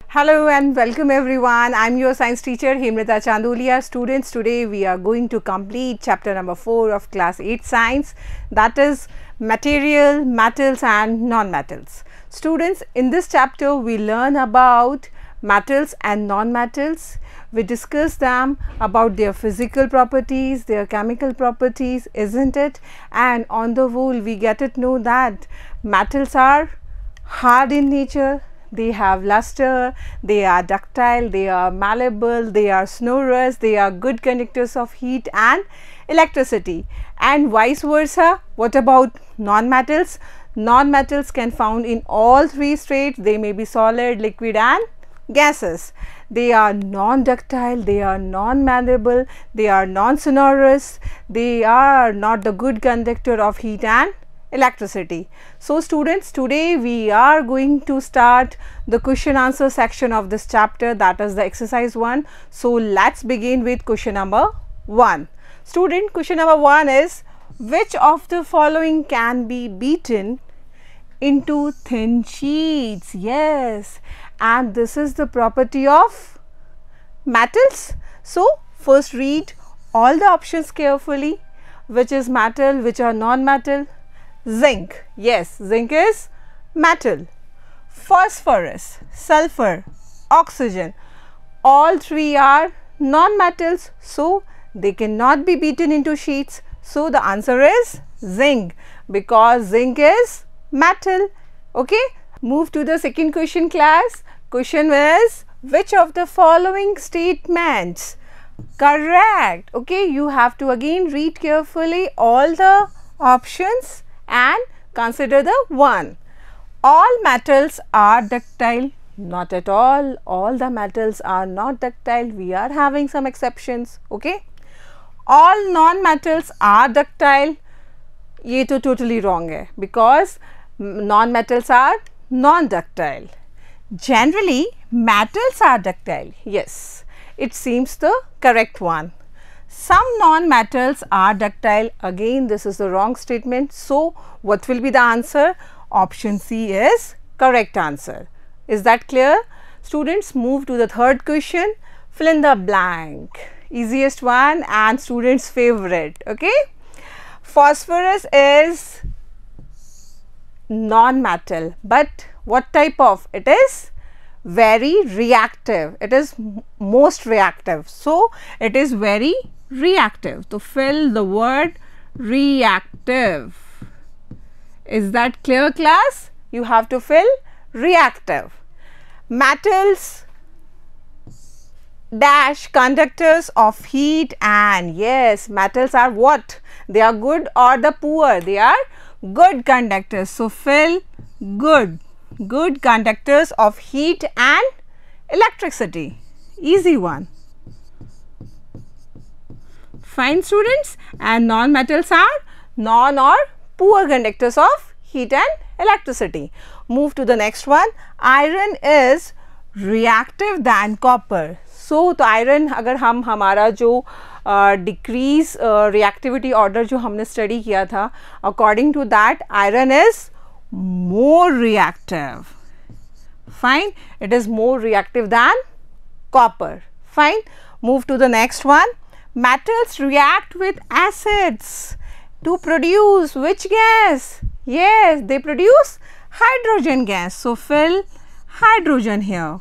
Hello and welcome everyone. I'm your science teacher Hemrita Chandolia. Students, today we are going to complete chapter number 4 of class 8 science, that is material, metals and non-metals. Students, in this chapter we learn about metals and non-metals. We discuss them about their physical properties, their chemical properties, isn't it? And on the whole we get to know that metals are hard in nature. They have luster, they are ductile, they are malleable, they are sonorous, they are good conductors of heat and electricity, and vice versa. What about non-metals? Non-metals can found in all three states. They may be solid, liquid and gases. They are non-ductile, they are non-malleable, they are non-sonorous, they are not the good conductor of heat and electricity. So students, today we are going to start the question answer section of this chapter, that is the exercise 1. So let's begin with question number 1. Student, question number 1 is, which of the following can be beaten into thin sheets? Yes, and this is the property of metals. So first read all the options carefully. Which is metal, which are non-metal? Zinc, yes, zinc is metal. Phosphorus, sulfur, oxygen, all three are non-metals, so they cannot be beaten into sheets. So the answer is zinc, because zinc is metal. Okay, move to the second question class. Question is, which of the following statements? Correct. Okay, you have to again read carefully all the options and consider the one. All metals are ductile? Not at all. All the metals are not ductile. We are having some exceptions. Okay. All non-metals are ductile? ये तो totally wrong है, because non-metals are non-ductile. Generally metals are ductile. Yes, it seems the correct one. Some non-metals are ductile. Again, this is the wrong statement. So what will be the answer? Option C is correct answer. Is that clear? Students, move to the third question. Fill in the blank. Easiest one and students' favorite. Okay. Phosphorus is non-metal, but what type of? It is very reactive. It is most reactive. So it is very reactive. So fill the word reactive. Is that clear, class? You have to fill reactive. Metals dash conductors of heat, and yes, metals are what? They are good or the poor? They are good conductors. So fill good. Good conductors of heat and electricity. Easy one. Fine, students. And non-metals are non or poor conductors of heat and electricity. Move to the next one. Iron is reactive than copper. So तो iron, अगर हम हमारा जो decrease reactivity order जो हमने study किया था, according to that iron is more reactive. Fine, it is more reactive than copper. Fine, move to the next one. Metals react with acids to produce which gas? Yes, they produce hydrogen gas. So fill hydrogen here.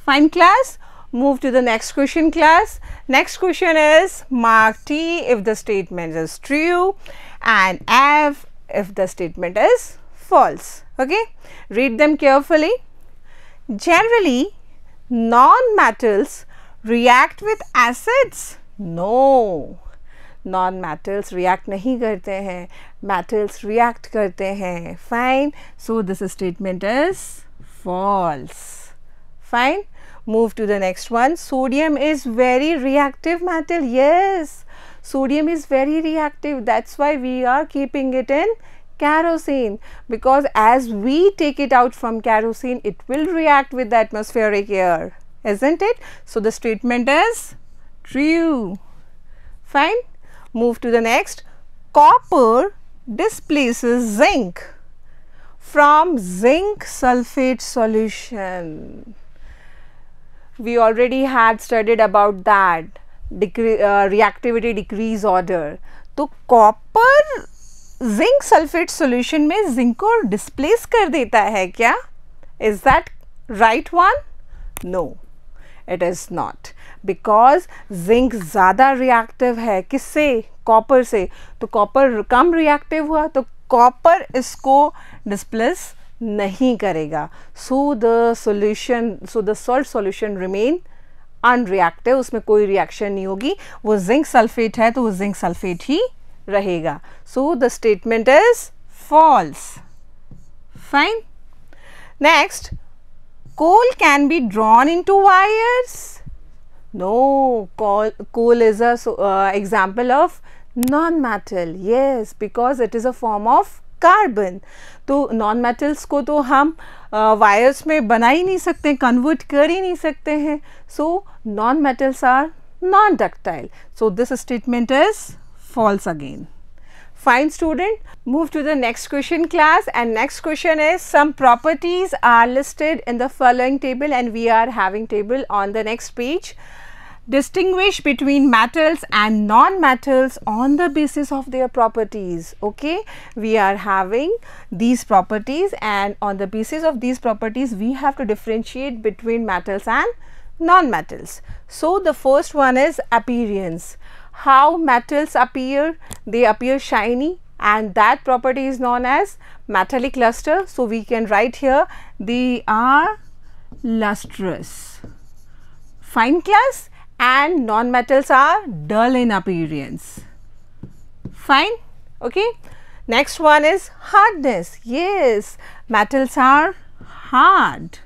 Fine, class. Move to the next question, class. Next question is, mark T if the statement is true and F if the statement is false. Okay, read them carefully. Generally non-metals react with acids? No, non-metals react नहीं करते हैं, metals react करते हैं. Fine, so this statement is false. Fine, move to the next one. Sodium is very reactive metal. Yes, sodium is very reactive. That's why we are keeping it in kerosene, because as we take it out from kerosene, it will react with the atmospheric air, isn't it? So the statement is true. Fine, move to the next. copper displaces zinc from zinc sulfate solution. We already had studied about that, reactivity decrease order. तो copper zinc sulfate solution में zinc को displace कर देता है क्या? Is that right one? No, it is not, because zinc ज़्यादा reactive है किससे? copper से. तो copper कम reactive हुआ तो copper इसको displace नहीं करेगा. So the salt solution remain unreactive, उसमें कोई reaction नहीं होगी. वो zinc sulfate है तो वो zinc sulfate ही रहेगा. So the statement is false. Fine. Next, coal can be drawn into wires. No, coal is a example of non-metal. Yes, because it is a form of carbon. तो non metals को तो हम wires में बना ही नहीं सकते, convert कर ही नहीं सकते हैं. So non metals are non ductile. So this statement is false again. Fine student, move to the next question class, and next question is some properties are listed in the following table, and we are having table on the next page. Distinguish between metals and non-metals on the basis of their properties. Okay, we are having these properties, and on the basis of these properties we have to differentiate between metals and non-metals. So the first one is appearance. How metals appear? They appear shiny, and that property is known as metallic luster. So we can write here they are lustrous. Fine class. And non-metals are dull in appearance. Fine. Okay. Next one is hardness. Yes, metals are hard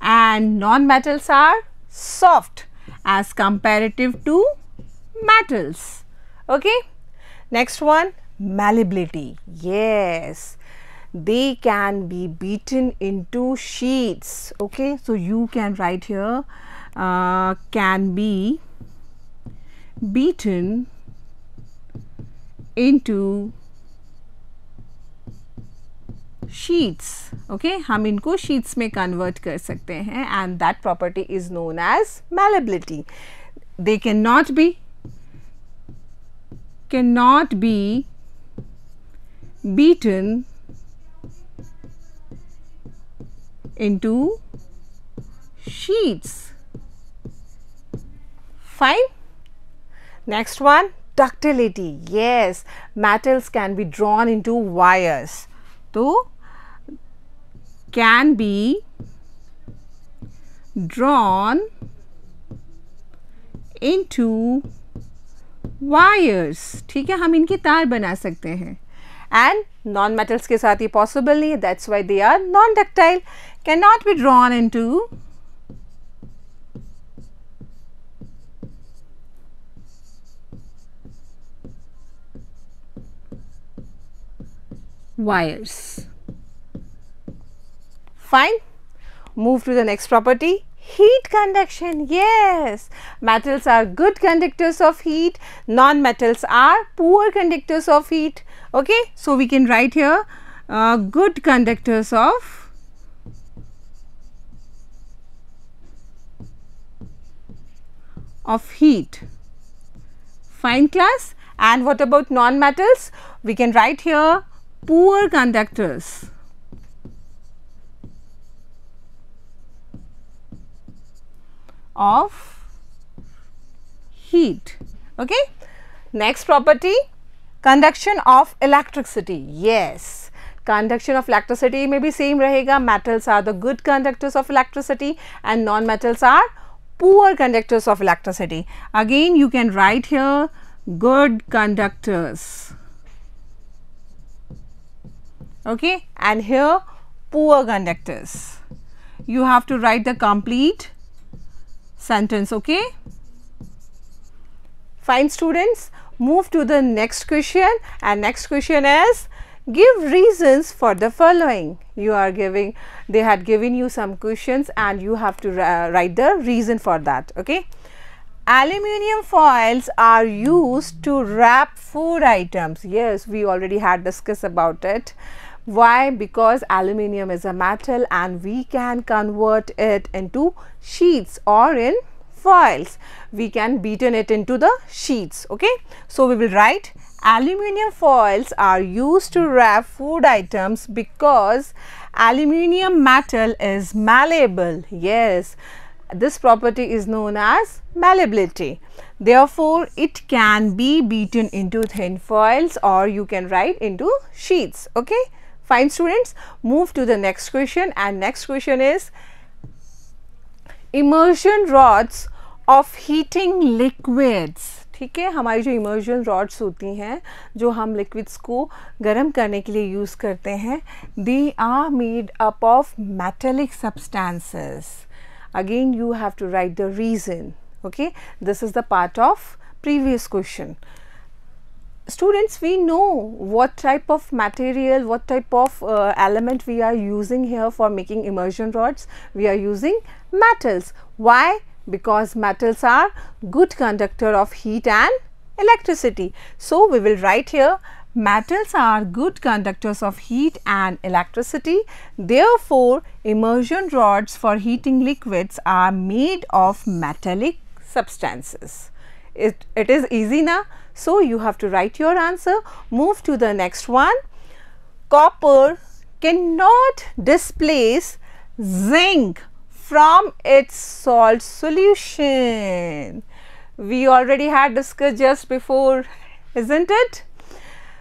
and non-metals are soft as comparative to metals. Okay. Next one, malleability. Yes, they can be beaten into sheets. Okay, so you can write here can be beaten into sheets. Okay, हम इनको sheets में convert कर सकते हैं, and that property is known as malleability. They cannot be beaten into sheets. Fine. Next one, ductility. Yes, metals can be drawn into wires. So can be drawn into wires. ठीक है, हम इनकी तार बना सकते हैं. And non-metals के साथ ये possible नहीं है. That's why they are non-ductile. Cannot be drawn into wires. Fine. Move to the next property, heat conduction. Yes, metals are good conductors of heat, non-metals are poor conductors of heat. Okay, so we can write here good conductors of heat. Fine class. And what about non-metals? We can write here poor conductors of heat. Okay. Next property, conduction of electricity. Yes, conduction of electricity may be same rahega. Metals are the good conductors of electricity and non-metals are poor conductors of electricity. Again you can write here good conductors. Okay, and here poor conductors. You have to write the complete sentence. Okay. Fine students, move to the next question, and next question is give reasons for the following. You are giving, they had given you some questions and you have to write the reason for that. Okay. Aluminium foils are used to wrap food items. Yes, we already had discussed about it. Why? Because aluminium is a metal and we can convert it into sheets or in foils. We can beaten it into the sheets. Okay. So, we will write aluminium foils are used to wrap food items because aluminium metal is malleable. Yes. This property is known as malleability. Therefore, it can be beaten into thin foils or you can write into sheets. Okay. Fine students, move to the next question, and next question is immersion rods of heating liquids. ठीक है, हमारी जो immersion rods होती हैं जो हम liquids को गर्म करने के लिए use करते हैं, they are made up of metallic substances. Again you have to write the reason. Okay, this is the part of previous question. Students, we know what type of material, what type of element we are using here for making immersion rods. We are using metals. Why? Because metals are good conductor of heat and electricity. So, we will write here metals are good conductors of heat and electricity. Therefore, immersion rods for heating liquids are made of metallic substances. It is easy now. So, you have to write your answer. Move to the next one. Copper cannot displace zinc from its salt solution. We already had discussed just before, isn't it?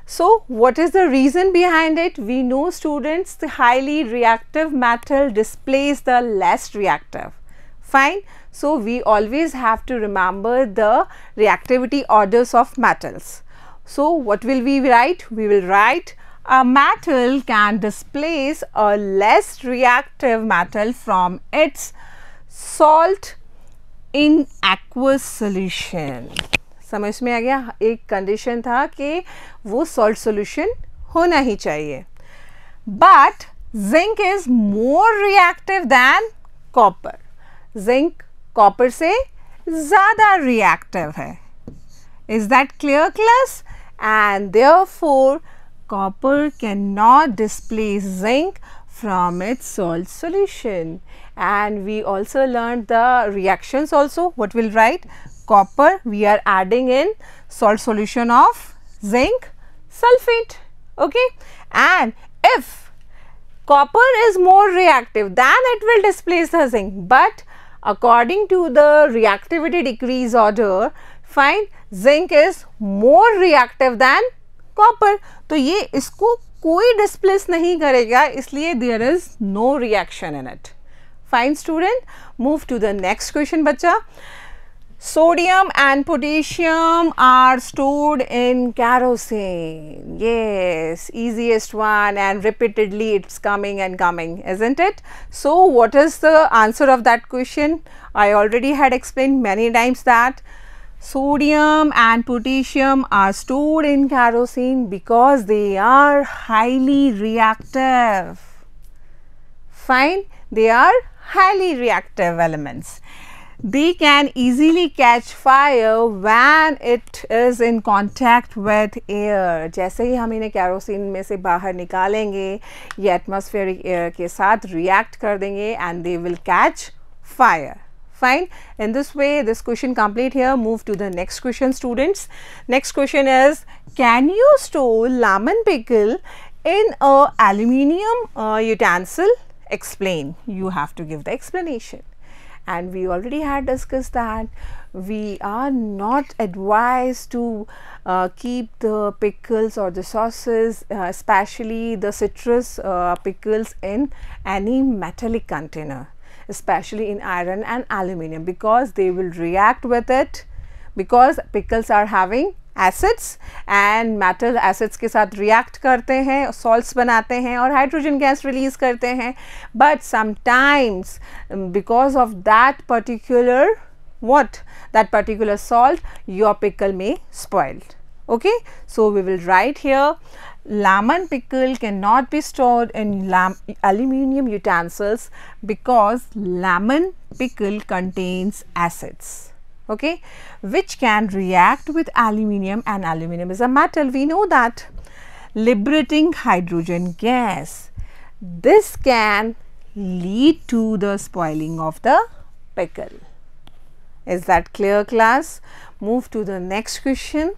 So, what is the reason behind it? We know, students, the highly reactive metal displace the less reactive. Fine. So, we always have to remember the reactivity orders of metals. So, what will we write? We will write a metal can displace a less reactive metal from its salt in aqueous solution. समझ में आ गया? एक condition था कि वो salt solution होना ही चाहिए. But zinc is more reactive than copper. Zinc copper से ज़्यादा रिएक्टिव है. Is that clear, class? And therefore, copper cannot displace zinc from its salt solution. And we also learned the reactions also. What we'll write? Copper, we are adding in salt solution of zinc sulfate. Okay. And if copper is more reactive, then it will displace the zinc. But according to the reactivity decrease order, find zinc is more reactive than copper. तो ये इसको कोई displace नहीं करेगा, इसलिए there is no reaction in it. Fine student, move to the next question बच्चा. Sodium and potassium are stored in kerosene. Yes, easiest one, and repeatedly it's coming and coming, isn't it? So, what is the answer of that question? I already had explained many times that sodium and potassium are stored in kerosene because they are highly reactive. Fine, they are highly reactive elements. They can easily catch fire when it is in contact with air. जैसे ही हम इन्हें kerosene में से बाहर निकालेंगे, ये atmospheric air के साथ react कर देंगे and they will catch fire. Fine. In this way, this question complete here. Move to the next question, students. Next question is, can you store lemon pickle in a aluminium utensil? Explain. You have to give the explanation. And we already had discussed that we are not advised to keep the pickles or the sauces, especially the citrus pickles, in any metallic container, especially in iron and aluminium, because they will react with it, because pickles are having acids and metal acids के साथ react करते हैं, salts बनाते हैं और hydrogen gas release करते हैं. But sometimes because of that particular salt, your pickle may spoil. Okay, so we will write here, lemon pickle cannot be stored in aluminium utensils because lemon pickle contains acids. okay, which can react with aluminium, and aluminium is a metal, we know that. Liberating hydrogen gas. This can lead to the spoiling of the pickle. Is that clear, class? Move to the next question.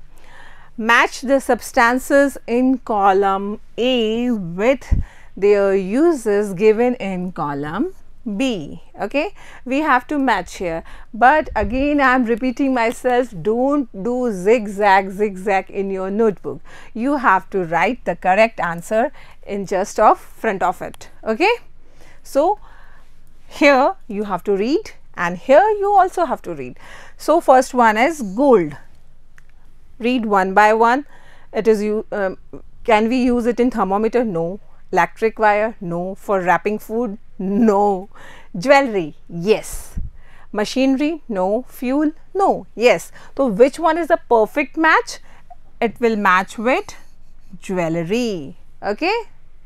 Match the substances in column A with their uses given in column B. Okay, we have to match here, but again I am repeating myself, don't do zigzag in your notebook. You have to write the correct answer in just of front of it. Okay, so here you have to read and here you also have to read. So first one is gold. Read one by one. It is can we use it in thermometer? No. Electric wire? No. For wrapping food? No. Jewelry? Yes. Machinery? No. Fuel? No. Yes. So which one is the perfect match? It will match with jewelry. Okay,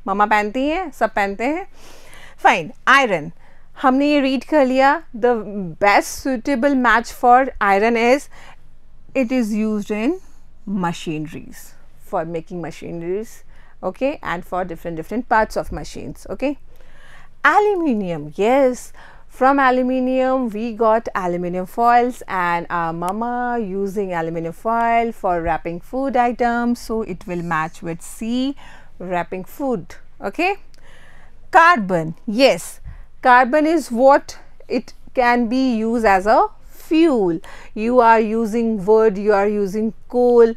mama पहनती हैं, सब पहनते हैं. Fine. Iron. हमने ये read कर लिया. The best suitable match for iron is, it is used in machineries, for making machineries, okay, and for different parts of machines. Okay. Aluminium, yes, from aluminium we got aluminium foils, and our mama using aluminium foil for wrapping food items, so it will match with C, wrapping food. Okay. Carbon, yes, carbon is what it can be used as a fuel. You are using wood, you are using coal.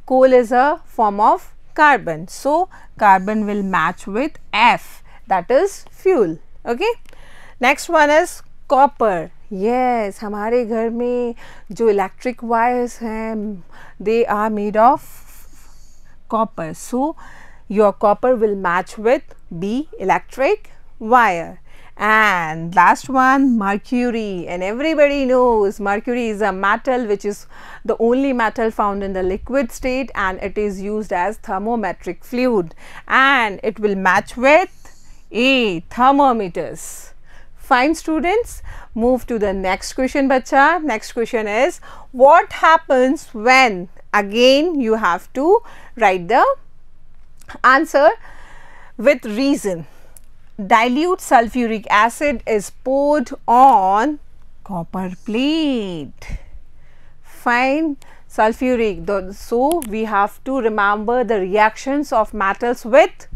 Coal is a form of carbon, so carbon will match with F, that is fuel. Okay. Next one is copper. Yes, हमारे घर में जो electric wires हैं, they are made of copper, so your copper will match with B, electric wire. And last one, mercury, and everybody knows mercury is a metal which is the only metal found in the liquid state, and it is used as thermometric fluid, and it will match with A, thermometers. Fine students, move to the next question bacha. Next question is, what happens when, again you have to write the answer with reason. Dilute sulfuric acid is poured on copper plate. Fine, sulfuric, so we have to remember the reactions of metals with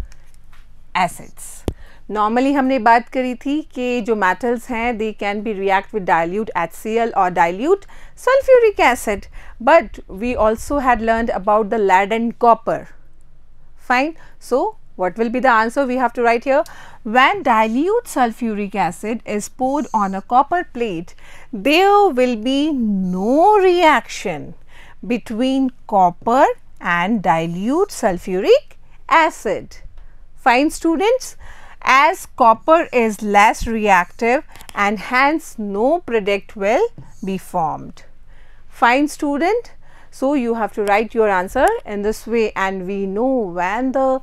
acids. Normally हमने बात करी थी कि जो metals हैं they can be react with dilute HCl or dilute sulfuric acid, but we also had learned about the lead and copper. Fine, so what will be the answer? We have to write here, when dilute sulfuric acid is poured on a copper plate, there will be no reaction between copper and dilute sulfuric acid. Fine students, as copper is less reactive and hence no product will be formed. Fine student, so you have to write your answer in this way, and we know when the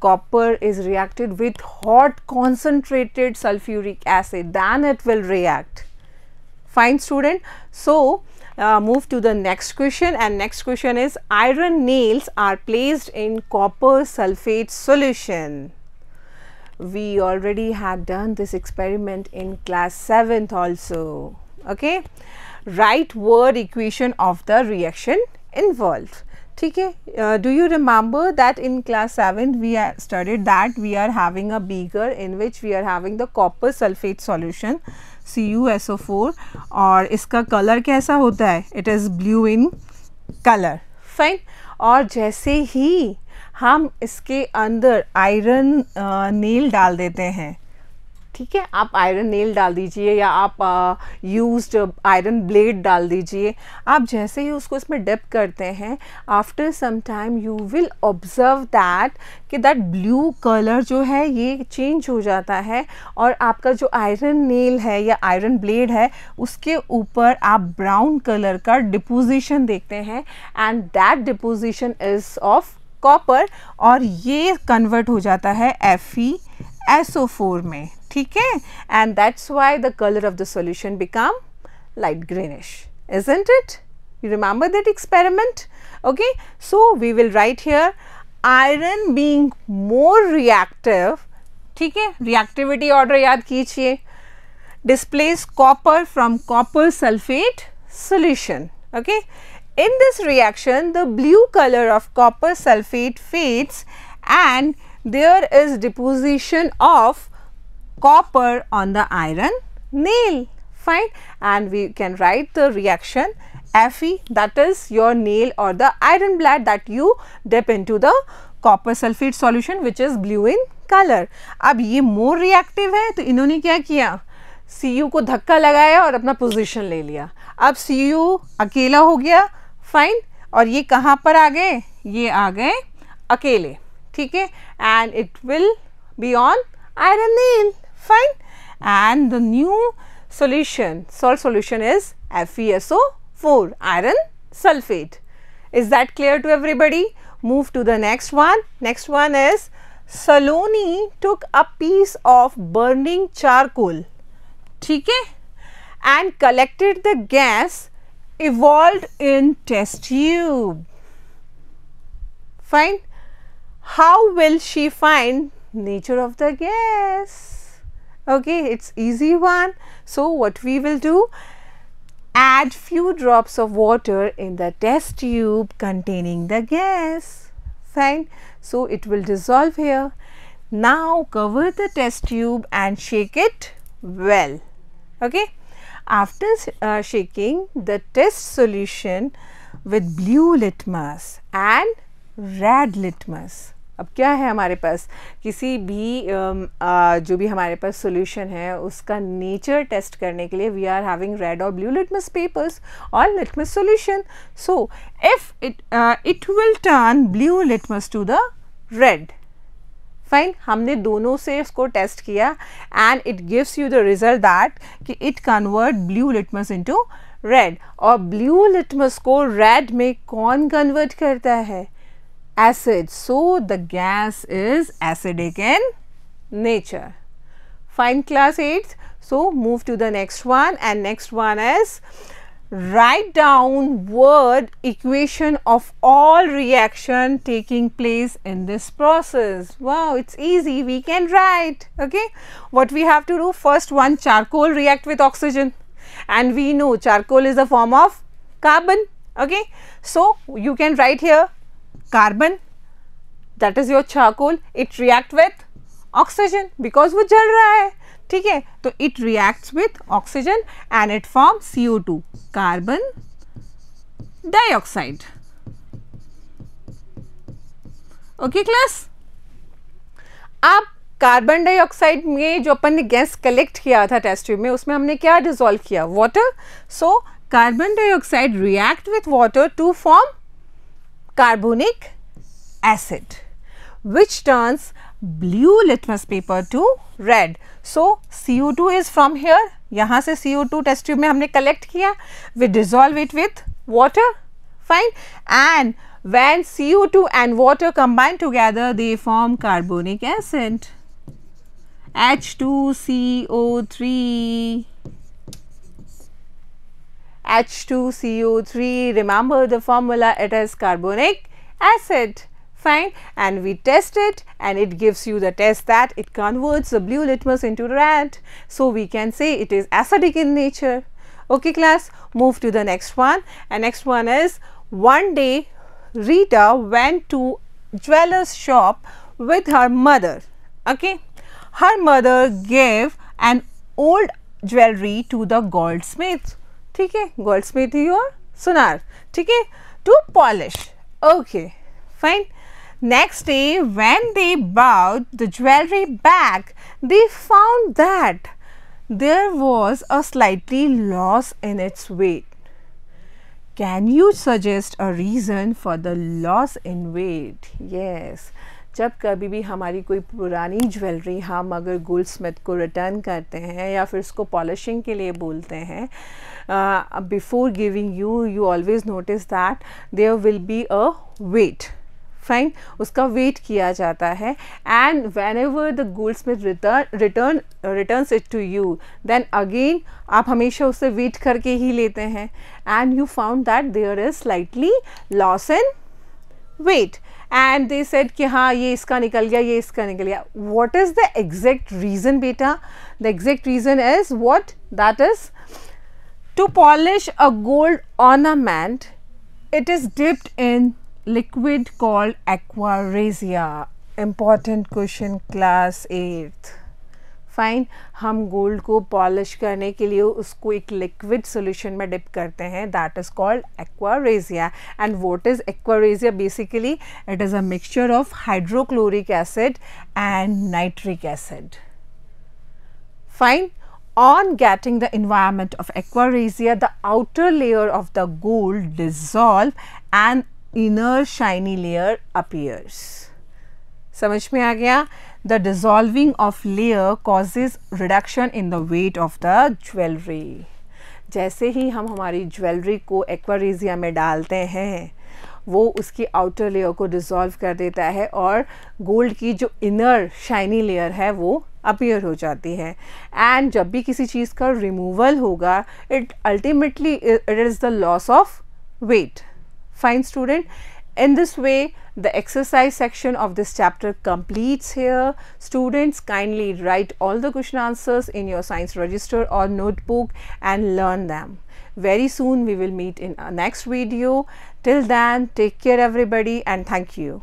copper is reacted with hot concentrated sulfuric acid, then it will react. Fine student, so move to the next question, and next question is, iron nails are placed in copper sulfate solution. We already had done this experiment in class 7th also. Okay, write word equation of the reaction involved. Okay, do you remember that in class 7 we studied that we are having a beaker in which we are having the copper sulfate solution CuSO4, और इसका colour कैसा होता है? It is blue in color. Fine, और जैसे ही हम इसके अंदर आयरन नेल डाल देते हैं, ठीक है, आप आयरन नेल डाल दीजिए या आप यूज्ड आयरन ब्लेड डाल दीजिए, आप जैसे ही उसको इसमें डिप करते हैं, after some time you will observe that कि दैट ब्लू कलर जो है ये चेंज हो जाता है, और आपका जो आयरन नेल है या आयरन ब्लेड है उसके ऊपर आप ब्राउन कलर का डिपोजिशन देखते हैं, and that deposition is of copper, और ये कन्वर्ट हो जाता है FeSO4 में, ठीक है, and that's why the colour of the solution become light greenish, isn't it? You remember that experiment? Okay, so we will write here iron being more reactive, ठीक है, reactivity order याद कीजिए, displace copper from copper sulfate solution. Okay, in this reaction the blue color of copper sulfate fades and there is deposition of copper on the iron nail. Fine, and we can write the reaction Fe, that is your nail or the iron blade that you dip into the copper sulfate solution which is blue in color. अब ये more reactive है तो इन्होंने क्या किया, Cu को धक्का लगाया और अपना पोजीशन ले लिया. अब Cu अकेला हो गया. फाइन, और ये कहाँ पर आ गए, ये आ गए अकेले. ठीक है, and it will be on iron nail. Fine, and the new solution, salt solution is FeSO4, iron sulfate. Is that clear to everybody? Move to the next one. Next one is Saloni took a piece of burning charcoal, ठीक है, and collected the gas evolved in test tube. Fine. How will she find nature of the gas? Okay, it's easy one. So what we will do, add few drops of water in the test tube containing the gas. Fine, so it will dissolve here. Now cover the test tube and shake it well. Okay, after shaking the test solution with blue litmus and red litmus. अब क्या है हमारे पास, किसी भी जो भी हमारे पास solution है उसका नेचर टेस्ट करने के लिए वी आर हैविंग रेड और ब्लू लिटमस पेपर्स और litmus solution. So if it will turn blue litmus to the red. Fine, हमने दोनों से इसको टेस्ट किया and it gives you the result that कि it convert blue litmus into red. और blue litmus को red में कौन कन्वर्ट करता है, acid. So the gas is acidic in nature. Fine class 8th. So move to the next one, and next one is write down word equation of all reaction taking place in this process. Wow, it's easy, we can write. Okay, what we have to do, first one, charcoal react with oxygen and we know charcoal is a form of carbon. Okay, so you can write here carbon, that is your charcoal, it react with oxygen because वो जल रहा है. ठीक है, तो it reacts with oxygen and it forms CO2, carbon dioxide. Okay class, अब carbon dioxide में जो अपन ने गैस कलेक्ट किया था टेस्ट ट्यूब में उसमें हमने क्या डिसॉल्व किया, water. So carbon dioxide react with water to form carbonic acid which turns blue litmus paper to red. So CO2 is from here, यहाँ से CO2 टेस्ट ट्यूब में हमने कलेक्ट किया, we dissolve it with water. Fine, and when CO2 and water combine together they form carbonic acid, H2CO3. H2CO3, remember the formula, it is carbonic acid. Fine, and we test it and it gives you the test that it converts the blue litmus into red. So we can say it is acidic in nature. Okay class, move to the next one, and next one is one day Rita went to jeweler's shop with her mother. Okay, her mother gave an old jewelry to the goldsmith. ठीक है, goldsmith और सुनार, ठीक है, to polish. Okay, fine. Next day when they brought the jewelry back, they found that there was a slightly loss in its weight. Can you suggest a reason for the loss in weight? Yes, जब कभी भी हमारी कोई पुरानी jewellery हम अगर gold Smith को return करते हैं या फिर उसको पॉलिशिंग के लिए बोलते हैं, before giving you always notice that there will be a weight. Fine, उसका वेट किया जाता है. And whenever the goldsmith returns it to you, then again आप हमेशा उससे वेट करके ही लेते हैं. And you found that there is slightly loss in weight. And they said कि हाँ ये इसका निकल गया, ये इसका निकल गया. What is the exact reason बेटा? The exact reason is what? That is to polish a gold ornament, it is dipped in liquid called aqua regia. Important question class 8th. Fine, हम गोल्ड को polish करने के लिए उसको एक liquid solution में dip करते हैं, that is called aqua regia. And what is aqua regia? Basically it is a mixture of hydrochloric acid and nitric acid. Fine. On getting the environment of aqua regia, the outer layer of the gold dissolve and inner shiny layer appears. समझ में आ गया? The dissolving of layer causes reduction in the weight of the jewelry. जैसे ही हम हमारी jewellery को aqua regia में डालते हैं, वो उसकी आउटर लेयर को डिज़ोल्व कर देता है और गोल्ड की जो इनर शाइनी लेयर है वो अपीयर हो जाती है. एंड जब भी किसी चीज़ का रिमूवल होगा, it ultimately it is the loss of weight. Fine student, in this way the exercise section of this chapter completes here. Students, kindly write all the question answers in your science register or notebook and learn them. Very soon we will meet in our next video. Till then, take care everybody and thank you.